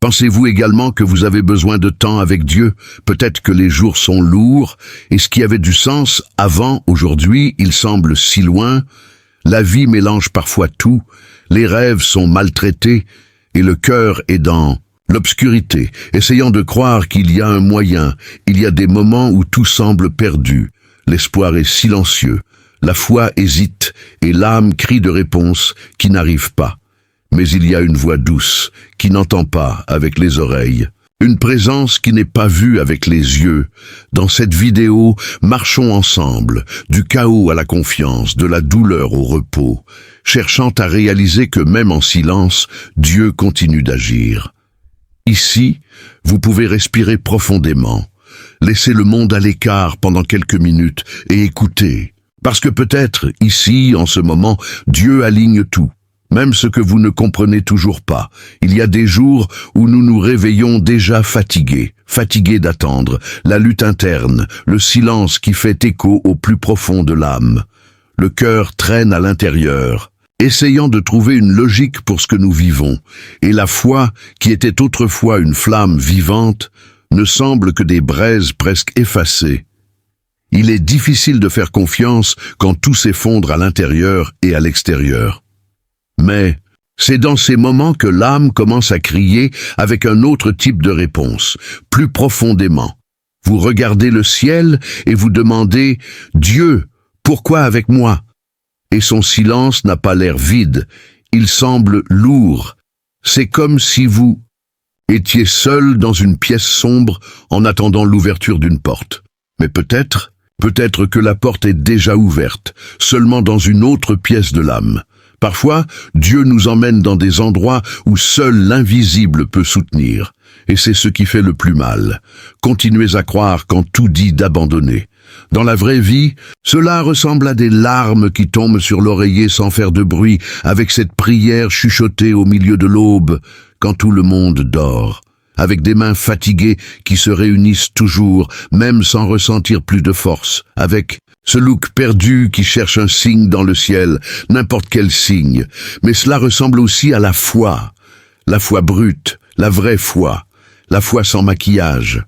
Pensez-vous également que vous avez besoin de temps avec Dieu? Peut-être que les jours sont lourds, et ce qui avait du sens avant, aujourd'hui, il semble si loin. La vie mélange parfois tout, les rêves sont maltraités, et le cœur est dans l'obscurité, essayant de croire qu'il y a un moyen. Il y a des moments où tout semble perdu, l'espoir est silencieux, la foi hésite, et l'âme crie de réponses qui n'arrivent pas. Mais il y a une voix douce, qui n'entend pas avec les oreilles. Une présence qui n'est pas vue avec les yeux. Dans cette vidéo, marchons ensemble, du chaos à la confiance, de la douleur au repos, cherchant à réaliser que même en silence, Dieu continue d'agir. Ici, vous pouvez respirer profondément, laisser le monde à l'écart pendant quelques minutes et écouter. Parce que peut-être, ici, en ce moment, Dieu aligne tout. Même ce que vous ne comprenez toujours pas. Il y a des jours où nous nous réveillons déjà fatigués d'attendre, la lutte interne, le silence qui fait écho au plus profond de l'âme. Le cœur traîne à l'intérieur, essayant de trouver une logique pour ce que nous vivons, et la foi, qui était autrefois une flamme vivante, ne semble que des braises presque effacées. Il est difficile de faire confiance quand tout s'effondre à l'intérieur et à l'extérieur. Mais c'est dans ces moments que l'âme commence à crier avec un autre type de réponse, plus profondément. Vous regardez le ciel et vous demandez « Dieu, pourquoi avec moi ?» Et son silence n'a pas l'air vide, il semble lourd. C'est comme si vous étiez seul dans une pièce sombre en attendant l'ouverture d'une porte. Mais peut-être que la porte est déjà ouverte, seulement dans une autre pièce de l'âme. Parfois, Dieu nous emmène dans des endroits où seul l'invisible peut soutenir. Et c'est ce qui fait le plus mal. Continuez à croire quand tout dit d'abandonner. Dans la vraie vie, cela ressemble à des larmes qui tombent sur l'oreiller sans faire de bruit, avec cette prière chuchotée au milieu de l'aube, quand tout le monde dort. Avec des mains fatiguées qui se réunissent toujours, même sans ressentir plus de force, avec ce look perdu qui cherche un signe dans le ciel, n'importe quel signe. Mais cela ressemble aussi à la foi brute, la vraie foi, la foi sans maquillage.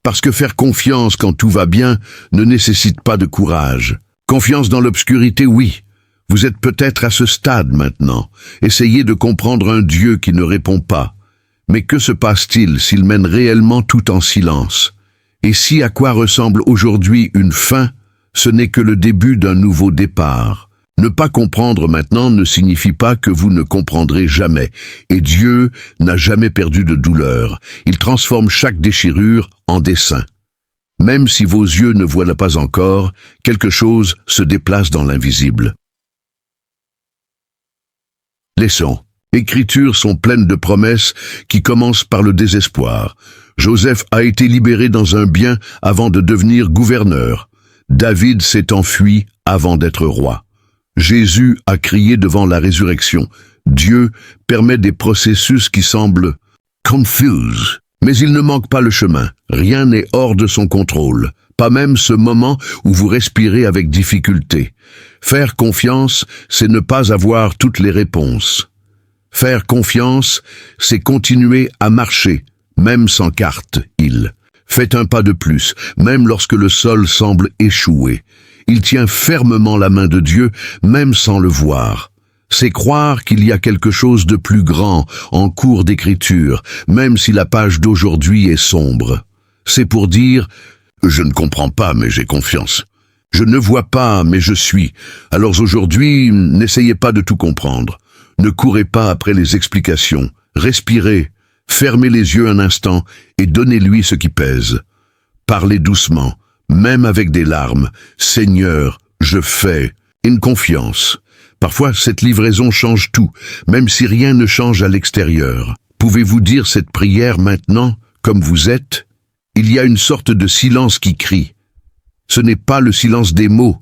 Parce que faire confiance quand tout va bien ne nécessite pas de courage. Confiance dans l'obscurité, oui. Vous êtes peut-être à ce stade maintenant. Essayez de comprendre un Dieu qui ne répond pas. Mais que se passe-t-il s'il mène réellement tout en silence? Et si à quoi ressemble aujourd'hui une fin, ce n'est que le début d'un nouveau départ. Ne pas comprendre maintenant ne signifie pas que vous ne comprendrez jamais. Et Dieu n'a jamais perdu de douleur. Il transforme chaque déchirure en dessein. Même si vos yeux ne voient pas encore, quelque chose se déplace dans l'invisible. Les sons. Écritures sont pleines de promesses qui commencent par le désespoir. Joseph a été libéré dans un bien avant de devenir gouverneur. David s'est enfui avant d'être roi. Jésus a crié devant la résurrection. Dieu permet des processus qui semblent confus, mais il ne manque pas le chemin. Rien n'est hors de son contrôle, pas même ce moment où vous respirez avec difficulté. Faire confiance, c'est ne pas avoir toutes les réponses. Faire confiance, c'est continuer à marcher, même sans carte, Faites un pas de plus, même lorsque le sol semble échouer. Il tient fermement la main de Dieu, même sans le voir. C'est croire qu'il y a quelque chose de plus grand en cours d'écriture, même si la page d'aujourd'hui est sombre. C'est pour dire « Je ne comprends pas, mais j'ai confiance. Je ne vois pas, mais je suis. Alors aujourd'hui, n'essayez pas de tout comprendre. Ne courez pas après les explications. Respirez. Fermez les yeux un instant et donnez-lui ce qui pèse. Parlez doucement, même avec des larmes. Seigneur, je fais. Une confiance. Parfois, cette livraison change tout, même si rien ne change à l'extérieur. Pouvez-vous dire cette prière maintenant, comme vous êtes? Il y a une sorte de silence qui crie. Ce n'est pas le silence des mots,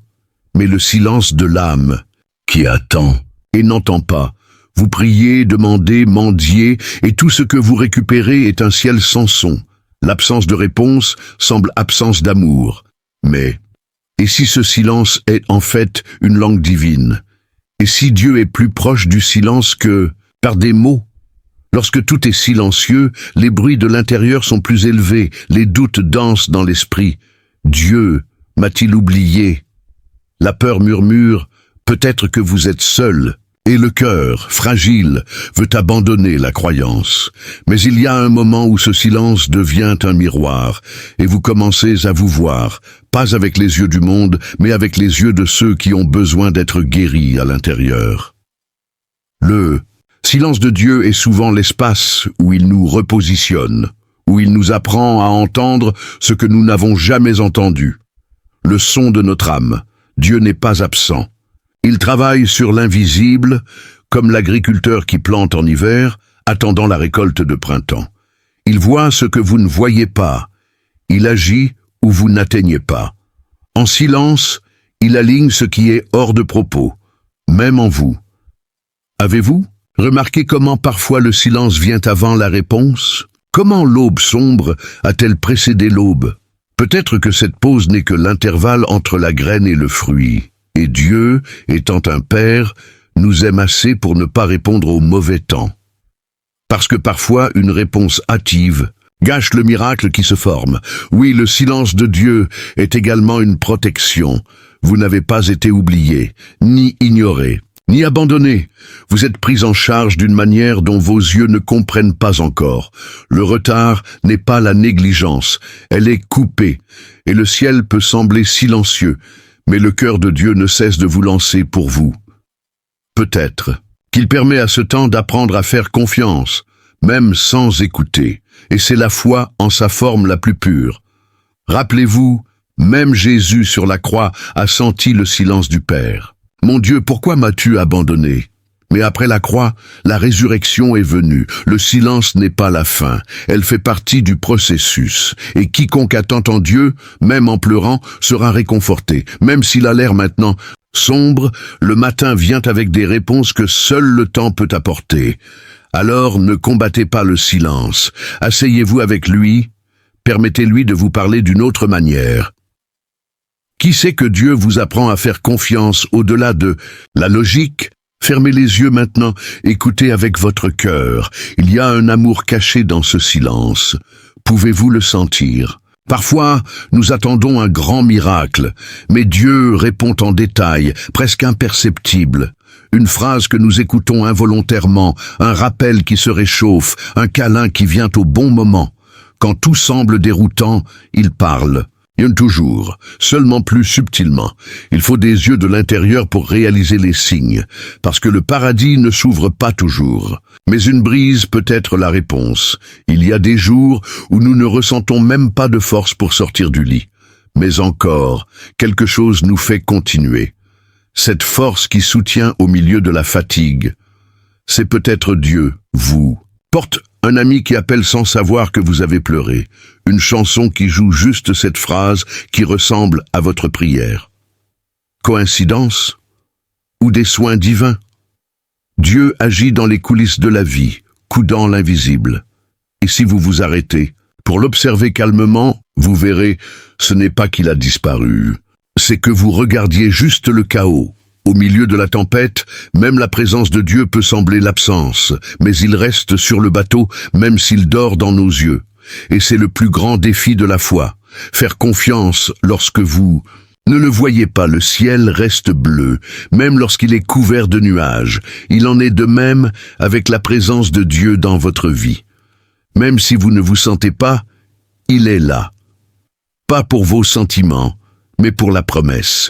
mais le silence de l'âme, qui attend et n'entend pas. Vous priez, demandez, mendiez, et tout ce que vous récupérez est un ciel sans son. L'absence de réponse semble absence d'amour. Mais, et si ce silence est en fait une langue divine? Et si Dieu est plus proche du silence que par des mots? Lorsque tout est silencieux, les bruits de l'intérieur sont plus élevés, les doutes dansent dans l'esprit. Dieu m'a-t-il oublié? La peur murmure, peut-être que vous êtes seul. Et le cœur, fragile, veut abandonner la croyance. Mais il y a un moment où ce silence devient un miroir, et vous commencez à vous voir, pas avec les yeux du monde, mais avec les yeux de ceux qui ont besoin d'être guéris à l'intérieur. Le silence de Dieu est souvent l'espace où il nous repositionne, où il nous apprend à entendre ce que nous n'avons jamais entendu. Le son de notre âme. Dieu n'est pas absent. Il travaille sur l'invisible, comme l'agriculteur qui plante en hiver, attendant la récolte de printemps. Il voit ce que vous ne voyez pas. Il agit où vous n'atteignez pas. En silence, il aligne ce qui est hors de propos, même en vous. Avez-vous remarqué comment parfois le silence vient avant la réponse? Comment l'aube sombre a-t-elle précédé l'aube? Peut-être que cette pause n'est que l'intervalle entre la graine et le fruit. Et Dieu, étant un Père, nous aime assez pour ne pas répondre au mauvais temps. Parce que parfois, une réponse hâtive gâche le miracle qui se forme. Oui, le silence de Dieu est également une protection. Vous n'avez pas été oublié, ni ignoré, ni abandonné. Vous êtes pris en charge d'une manière dont vos yeux ne comprennent pas encore. Le retard n'est pas la négligence, elle est coupée, et le ciel peut sembler silencieux. Mais le cœur de Dieu ne cesse de vous lancer pour vous. Peut-être qu'il permet à ce temps d'apprendre à faire confiance, même sans écouter, et c'est la foi en sa forme la plus pure. Rappelez-vous, même Jésus sur la croix a senti le silence du Père. « Mon Dieu, pourquoi m'as-tu abandonné ?» Mais après la croix, la résurrection est venue. Le silence n'est pas la fin, elle fait partie du processus. Et quiconque attend en Dieu, même en pleurant, sera réconforté. Même s'il a l'air maintenant sombre, le matin vient avec des réponses que seul le temps peut apporter. Alors ne combattez pas le silence. Asseyez-vous avec lui, permettez-lui de vous parler d'une autre manière. Qui sait que Dieu vous apprend à faire confiance au-delà de la logique? Fermez les yeux maintenant, écoutez avec votre cœur. Il y a un amour caché dans ce silence. Pouvez-vous le sentir? Parfois, nous attendons un grand miracle, mais Dieu répond en détail, presque imperceptible. Une phrase que nous écoutons involontairement, un rappel qui se réchauffe, un câlin qui vient au bon moment. Quand tout semble déroutant, il parle. Toujours, seulement plus subtilement. Il faut des yeux de l'intérieur pour réaliser les signes, parce que le paradis ne s'ouvre pas toujours. Mais une brise peut être la réponse. Il y a des jours où nous ne ressentons même pas de force pour sortir du lit. Mais encore, quelque chose nous fait continuer. Cette force qui soutient au milieu de la fatigue. C'est peut-être Dieu, vous. Porte un ami qui appelle sans savoir que vous avez pleuré. Une chanson qui joue juste cette phrase qui ressemble à votre prière. Coïncidence? Ou des soins divins? Dieu agit dans les coulisses de la vie, coudant l'invisible. Et si vous vous arrêtez, pour l'observer calmement, vous verrez, ce n'est pas qu'il a disparu. C'est que vous regardiez juste le chaos. Au milieu de la tempête, même la présence de Dieu peut sembler l'absence, mais il reste sur le bateau, même s'il dort dans nos yeux. Et c'est le plus grand défi de la foi. Faire confiance lorsque vous ne le voyez pas, le ciel reste bleu, même lorsqu'il est couvert de nuages. Il en est de même avec la présence de Dieu dans votre vie. Même si vous ne vous sentez pas, il est là. Pas pour vos sentiments, mais pour la promesse.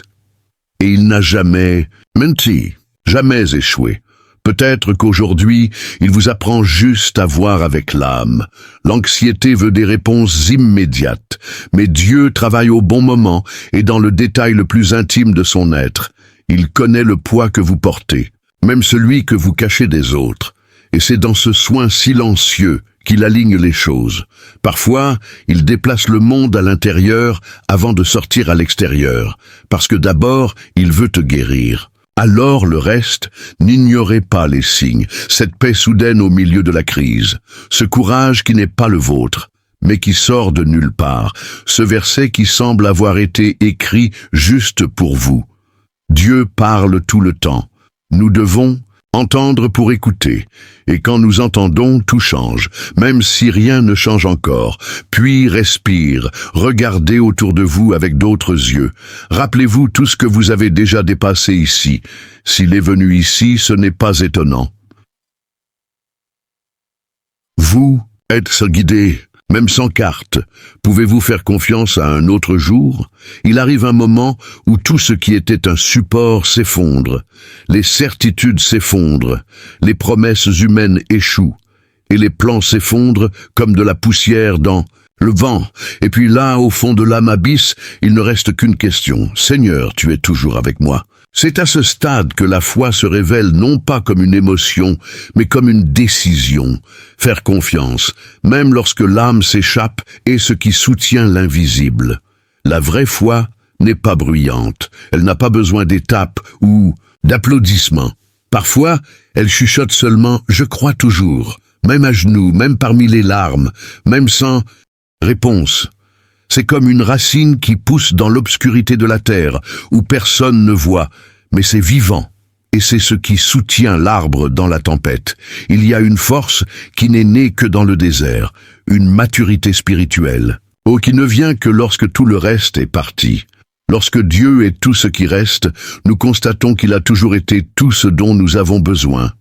Et il n'a jamais menti, jamais échoué. Peut-être qu'aujourd'hui, il vous apprend juste à voir avec l'âme. L'anxiété veut des réponses immédiates, mais Dieu travaille au bon moment et dans le détail le plus intime de son être. Il connaît le poids que vous portez, même celui que vous cachez des autres. Et c'est dans ce soin silencieux qu'il aligne les choses. Parfois, il déplace le monde à l'intérieur avant de sortir à l'extérieur, parce que d'abord, il veut te guérir. Alors le reste, n'ignorez pas les signes, cette paix soudaine au milieu de la crise, ce courage qui n'est pas le vôtre, mais qui sort de nulle part, ce verset qui semble avoir été écrit juste pour vous. Dieu parle tout le temps. Nous devons Entendre pour écouter. Et quand nous entendons, tout change, même si rien ne change encore. Puis respire, regardez autour de vous avec d'autres yeux. Rappelez-vous tout ce que vous avez déjà dépassé ici. S'il est venu ici, ce n'est pas étonnant. Vous êtes guidé, même sans carte. Pouvez-vous faire confiance à un autre jour? Il arrive un moment où tout ce qui était un support s'effondre. Les certitudes s'effondrent, les promesses humaines échouent, et les plans s'effondrent comme de la poussière dans le vent. Et puis là, au fond de l'âme abysse, il ne reste qu'une question. Seigneur, tu es toujours avec moi. C'est à ce stade que la foi se révèle non pas comme une émotion, mais comme une décision. Faire confiance, même lorsque l'âme s'échappe, est ce qui soutient l'invisible. La vraie foi n'est pas bruyante. Elle n'a pas besoin d'étapes ou d'applaudissements. Parfois, elle chuchote seulement « je crois toujours », même à genoux, même parmi les larmes, même sans réponse. C'est comme une racine qui pousse dans l'obscurité de la terre, où personne ne voit, mais c'est vivant. Et c'est ce qui soutient l'arbre dans la tempête. Il y a une force qui n'est née que dans le désert, une maturité spirituelle, qui ne vient que lorsque tout le reste est parti. Lorsque Dieu est tout ce qui reste, nous constatons qu'il a toujours été tout ce dont nous avons besoin.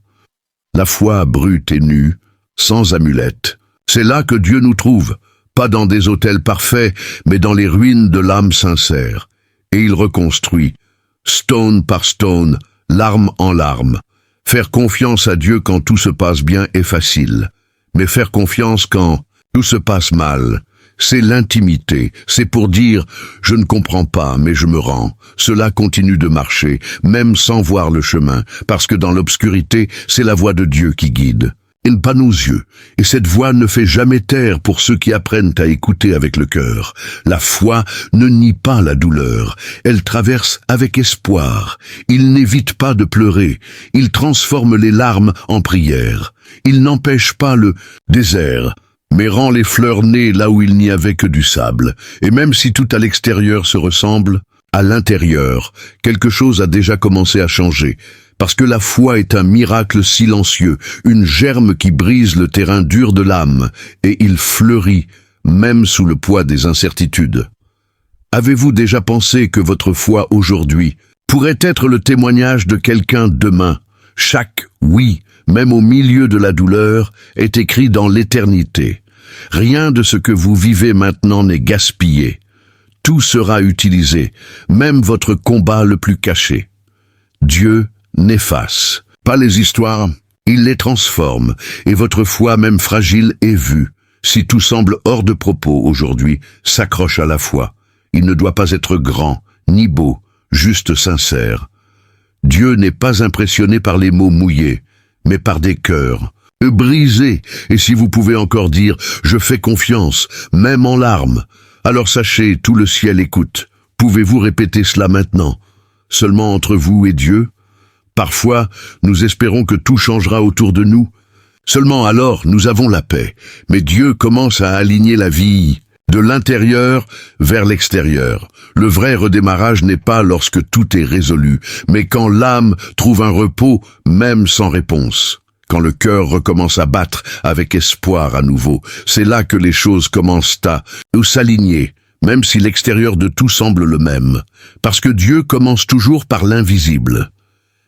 La foi brute et nue, sans amulette. C'est là que Dieu nous trouve. Pas dans des hôtels parfaits, mais dans les ruines de l'âme sincère. Et il reconstruit, stone par stone, larme en larme. Faire confiance à Dieu quand tout se passe bien est facile. Mais faire confiance quand tout se passe mal, c'est l'intimité. C'est pour dire « je ne comprends pas, mais je me rends ». Cela continue de marcher, même sans voir le chemin, parce que dans l'obscurité, c'est la voix de Dieu qui guide. Et pas nos yeux, et cette voix ne fait jamais taire pour ceux qui apprennent à écouter avec le cœur. La foi ne nie pas la douleur, elle traverse avec espoir. Il n'évite pas de pleurer, il transforme les larmes en prière. Il n'empêche pas le désert, mais rend les fleurs nées là où il n'y avait que du sable. Et même si tout à l'extérieur se ressemble, à l'intérieur, quelque chose a déjà commencé à changer. Parce que la foi est un miracle silencieux, une germe qui brise le terrain dur de l'âme, et il fleurit, même sous le poids des incertitudes. Avez-vous déjà pensé que votre foi aujourd'hui pourrait être le témoignage de quelqu'un demain? Chaque oui, même au milieu de la douleur, est écrit dans l'éternité. Rien de ce que vous vivez maintenant n'est gaspillé. Tout sera utilisé, même votre combat le plus caché. Dieu n'efface pas les histoires, il les transforme, et votre foi, même fragile, est vue. Si tout semble hors de propos aujourd'hui, s'accroche à la foi. Il ne doit pas être grand, ni beau, juste sincère. Dieu n'est pas impressionné par les mots mouillés, mais par des cœurs brisés. Et si vous pouvez encore dire « je fais confiance », même en larmes, alors sachez, tout le ciel écoute. Pouvez-vous répéter cela maintenant, seulement entre vous et Dieu? Parfois, nous espérons que tout changera autour de nous. Seulement alors, nous avons la paix. Mais Dieu commence à aligner la vie de l'intérieur vers l'extérieur. Le vrai redémarrage n'est pas lorsque tout est résolu, mais quand l'âme trouve un repos, même sans réponse. Quand le cœur recommence à battre avec espoir à nouveau, c'est là que les choses commencent à s'aligner, même si l'extérieur de tout semble le même. Parce que Dieu commence toujours par l'invisible.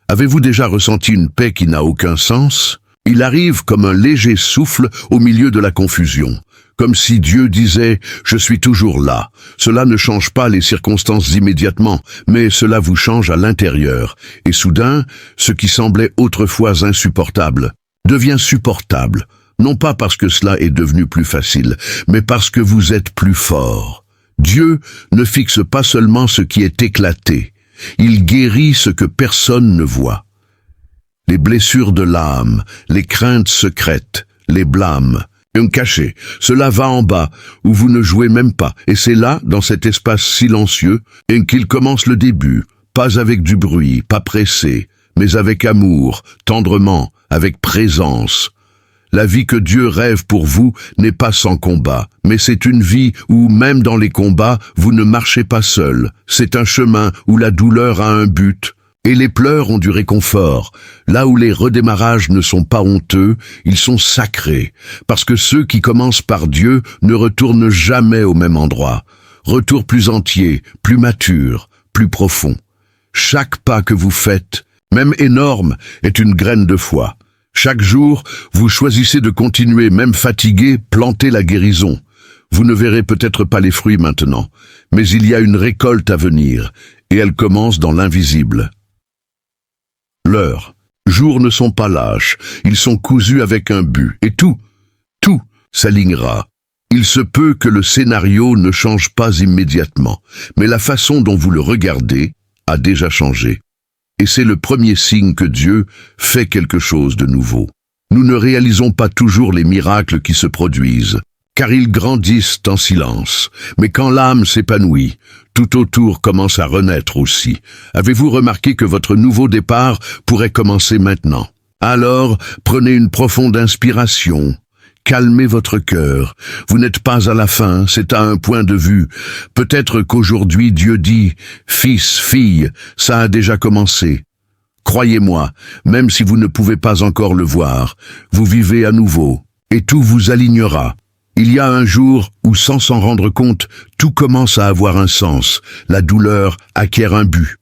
Avez-vous déjà ressenti une paix qui n'a aucun sens? Il arrive comme un léger souffle au milieu de la confusion, comme si Dieu disait « je suis toujours là ». Cela ne change pas les circonstances immédiatement, mais cela vous change à l'intérieur. Et soudain, ce qui semblait autrefois insupportable devient supportable, non pas parce que cela est devenu plus facile, mais parce que vous êtes plus fort. Dieu ne fixe pas seulement ce qui est éclaté, il guérit ce que personne ne voit. Les blessures de l'âme, les craintes secrètes, les blâmes, cachés, cela va en bas, où vous ne jouez même pas. Et c'est là, dans cet espace silencieux, qu'il commence le début, pas avec du bruit, pas pressé, mais avec amour, tendrement, avec présence. La vie que Dieu rêve pour vous n'est pas sans combat, mais c'est une vie où, même dans les combats, vous ne marchez pas seul. C'est un chemin où la douleur a un but, Et les pleurs ont du réconfort. Là où les redémarrages ne sont pas honteux, ils sont sacrés, parce que ceux qui commencent par Dieu ne retournent jamais au même endroit. Retour plus entier, plus mature, plus profond. Chaque pas que vous faites, même énorme, est une graine de foi. Chaque jour, vous choisissez de continuer, même fatigué, planter la guérison. Vous ne verrez peut-être pas les fruits maintenant, mais il y a une récolte à venir, et elle commence dans l'invisible. L'heure, jours ne sont pas lâches, ils sont cousus avec un but, et tout s'alignera. Il se peut que le scénario ne change pas immédiatement, mais la façon dont vous le regardez a déjà changé. Et c'est le premier signe que Dieu fait quelque chose de nouveau. Nous ne réalisons pas toujours les miracles qui se produisent, car ils grandissent en silence. Mais quand l'âme s'épanouit, tout autour commence à renaître aussi. Avez-vous remarqué que votre nouveau départ pourrait commencer maintenant? Alors, prenez une profonde inspiration. Calmez votre cœur. Vous n'êtes pas à la fin, c'est à un point de vue. Peut-être qu'aujourd'hui Dieu dit, « Fils, fille, ça a déjà commencé. » Croyez-moi, même si vous ne pouvez pas encore le voir, vous vivez à nouveau, et tout vous alignera. Il y a un jour où, sans s'en rendre compte, tout commence à avoir un sens. La douleur acquiert un but.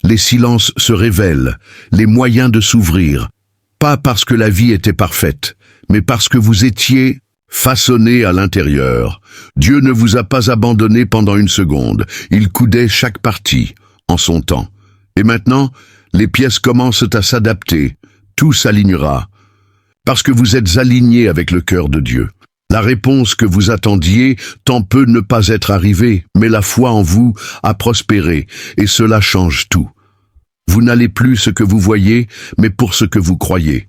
Les silences se révèlent, les moyens de s'ouvrir. Pas parce que la vie était parfaite, mais parce que vous étiez façonné à l'intérieur. Dieu ne vous a pas abandonné pendant une seconde. Il coudait chaque partie, en son temps. Et maintenant, les pièces commencent à s'adapter. Tout s'alignera. Parce que vous êtes aligné avec le cœur de Dieu. La réponse que vous attendiez tant peut ne pas être arrivée, mais la foi en vous a prospéré, et cela change tout. Vous n'allez plus ce que vous voyez, mais pour ce que vous croyez.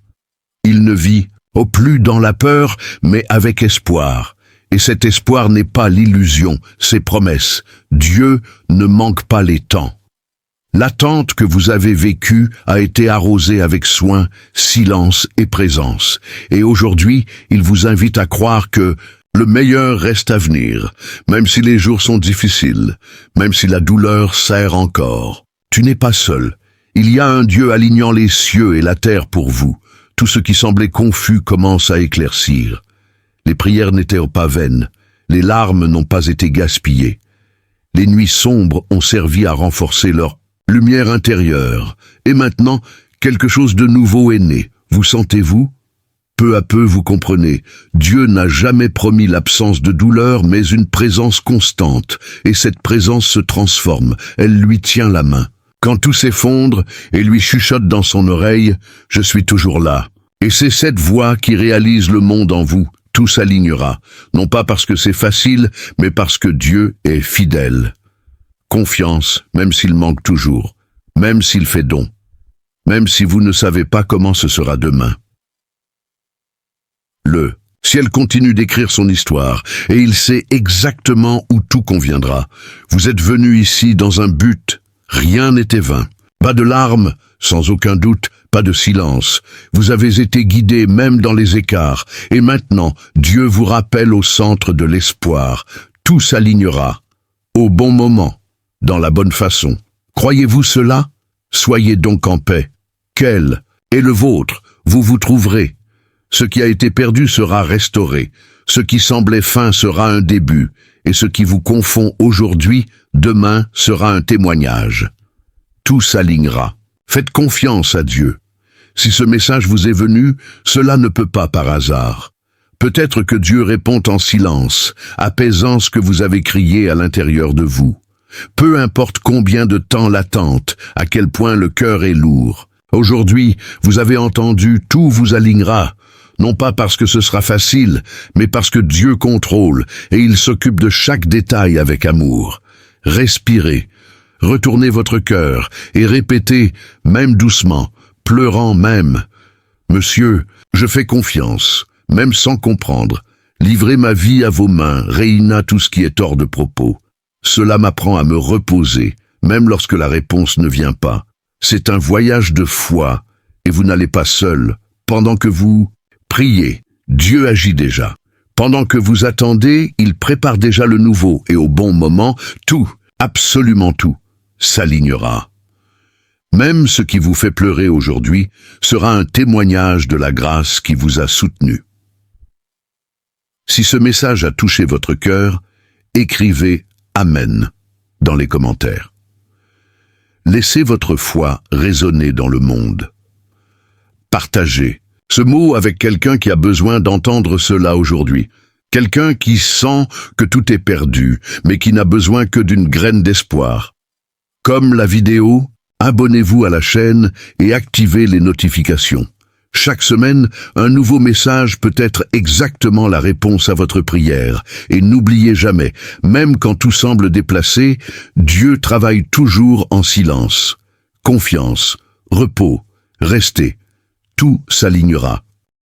Il ne vit, au plus dans la peur, mais avec espoir. Et cet espoir n'est pas l'illusion, c'est promesse. Dieu ne manque pas les temps. L'attente que vous avez vécue a été arrosée avec soin, silence et présence. Et aujourd'hui, il vous invite à croire que le meilleur reste à venir, même si les jours sont difficiles, même si la douleur serre encore. Tu n'es pas seul. Il y a un Dieu alignant les cieux et la terre pour vous. Tout ce qui semblait confus commence à éclaircir. Les prières n'étaient pas vaines. Les larmes n'ont pas été gaspillées. Les nuits sombres ont servi à renforcer leur lumière intérieure. Et maintenant, quelque chose de nouveau est né. Vous sentez-vous? Peu à peu, vous comprenez. Dieu n'a jamais promis l'absence de douleur, mais une présence constante. Et cette présence se transforme. Elle lui tient la main. Quand tout s'effondre et lui chuchote dans son oreille, « Je suis toujours là ». Et c'est cette voix qui réalise le monde en vous. Tout s'alignera. Non pas parce que c'est facile, mais parce que Dieu est fidèle. Confiance, même s'il manque toujours, même s'il fait don, même si vous ne savez pas comment ce sera demain. Le ciel continue d'écrire son histoire, et il sait exactement où tout conviendra. Vous êtes venu ici dans un but, rien n'était vain. Pas de larmes, sans aucun doute, pas de silence. Vous avez été guidés même dans les écarts, et maintenant, Dieu vous rappelle au centre de l'espoir. Tout s'alignera, au bon moment. Dans la bonne façon. Croyez-vous cela? Soyez donc en paix. Quel est le vôtre? Vous vous trouverez. Ce qui a été perdu sera restauré. Ce qui semblait fin sera un début. Et ce qui vous confond aujourd'hui, demain sera un témoignage. Tout s'alignera. Faites confiance à Dieu. Si ce message vous est venu, cela ne peut pas par hasard. Peut-être que Dieu répond en silence, apaisant ce que vous avez crié à l'intérieur de vous. Peu importe combien de temps l'attente, à quel point le cœur est lourd. Aujourd'hui, vous avez entendu, tout vous alignera. Non pas parce que ce sera facile, mais parce que Dieu contrôle et il s'occupe de chaque détail avec amour. Respirez, retournez votre cœur et répétez, même doucement, pleurant même. Monsieur, je fais confiance, même sans comprendre. Livrez ma vie à vos mains, Reina tout ce qui est hors de propos. Cela m'apprend à me reposer, même lorsque la réponse ne vient pas. C'est un voyage de foi, et vous n'allez pas seul. Pendant que vous priez, Dieu agit déjà. Pendant que vous attendez, il prépare déjà le nouveau, et au bon moment, tout, absolument tout, s'alignera. Même ce qui vous fait pleurer aujourd'hui sera un témoignage de la grâce qui vous a soutenu. Si ce message a touché votre cœur, écrivez « Amen » dans les commentaires. Laissez votre foi résonner dans le monde. Partagez ce mot avec quelqu'un qui a besoin d'entendre cela aujourd'hui. Quelqu'un qui sent que tout est perdu, mais qui n'a besoin que d'une graine d'espoir. Comme la vidéo, abonnez-vous à la chaîne et activez les notifications. Chaque semaine, un nouveau message peut être exactement la réponse à votre prière. Et n'oubliez jamais, même quand tout semble déplacé, Dieu travaille toujours en silence. Confiance, repos, restez. Tout s'alignera.